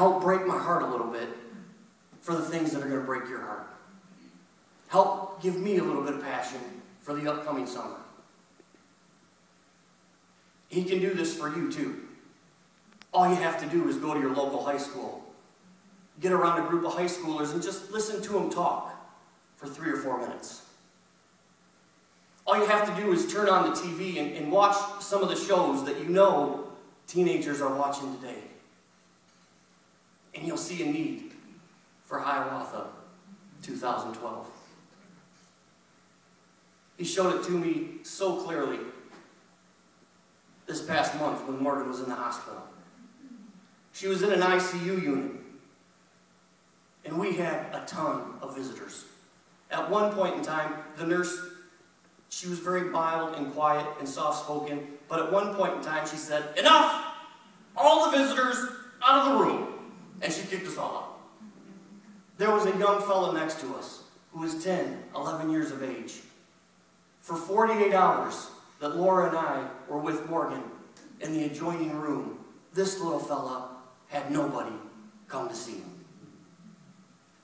help break my heart a little bit for the things that are going to break your heart. Help give me a little bit of passion for the upcoming summer. He can do this for you too. All you have to do is go to your local high school. Get around a group of high schoolers and just listen to them talk for 3 or 4 minutes. All you have to do is turn on the TV and watch some of the shows that you know teenagers are watching today. And you'll see a need for Hiawatha 2012. He showed it to me so clearly this past month when Morgan was in the hospital. She was in an ICU unit, and we had a ton of visitors. At one point in time, the nurse, she was very mild and quiet and soft-spoken, but at one point in time she said, "Enough! All the visitors out of the room!" And she kicked us all out. There was a young fellow next to us who was 10, 11 years of age. For 48 hours that Laura and I were with Morgan in the adjoining room, this little fella had nobody come to see him.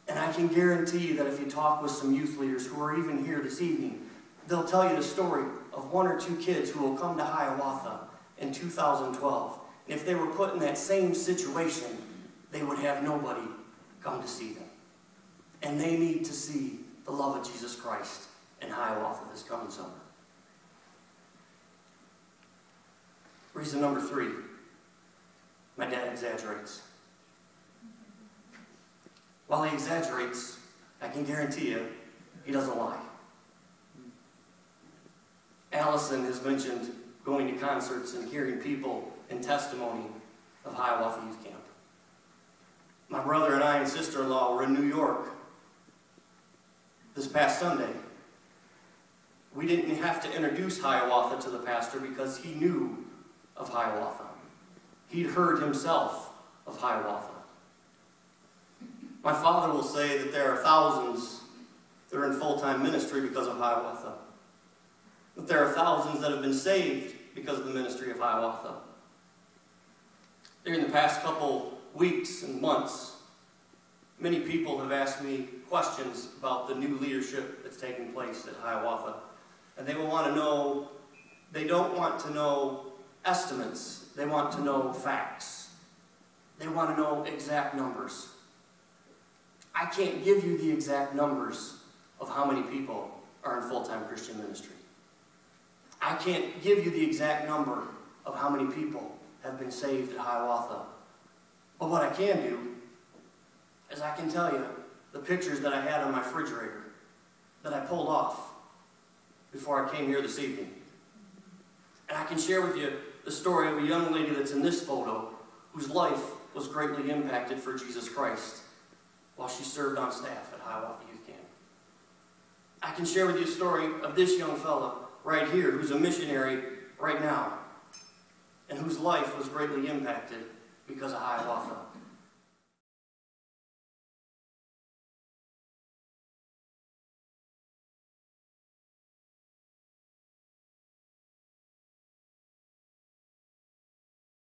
And I can guarantee you that if you talk with some youth leaders who are even here this evening, they'll tell you the story of 1 or 2 kids who will come to Hiawatha in 2012 And if they were put in that same situation, they would have nobody come to see them. And they need to see the love of Jesus Christ in Hiawatha this coming summer. Reason number 3, my dad exaggerates. While he exaggerates, I can guarantee you, he doesn't lie. Allison has mentioned going to concerts and hearing people in testimony of Hiawatha Youth Camp. My brother and I and sister-in-law were in New York this past Sunday. We didn't have to introduce Hiawatha to the pastor because he knew of Hiawatha. He'd heard himself of Hiawatha. My father will say that there are thousands that are in full-time ministry because of Hiawatha. That there are thousands that have been saved because of the ministry of Hiawatha. During the past couple weeks and months, many people have asked me questions about the new leadership that's taking place at Hiawatha. And they will want to know, they don't want to know estimates. They want to know facts. They want to know exact numbers. I can't give you the exact numbers of how many people are in full-time Christian ministry. I can't give you the exact number of how many people have been saved at Hiawatha. But what I can do is I can tell you the pictures that I had on my refrigerator that I pulled off before I came here this evening. And I can share with you the story of a young lady that's in this photo whose life was greatly impacted for Jesus Christ while she served on staff at Hiawatha Youth Camp. I can share with you a story of this young fella right here who's a missionary right now and whose life was greatly impacted because of Hiawatha.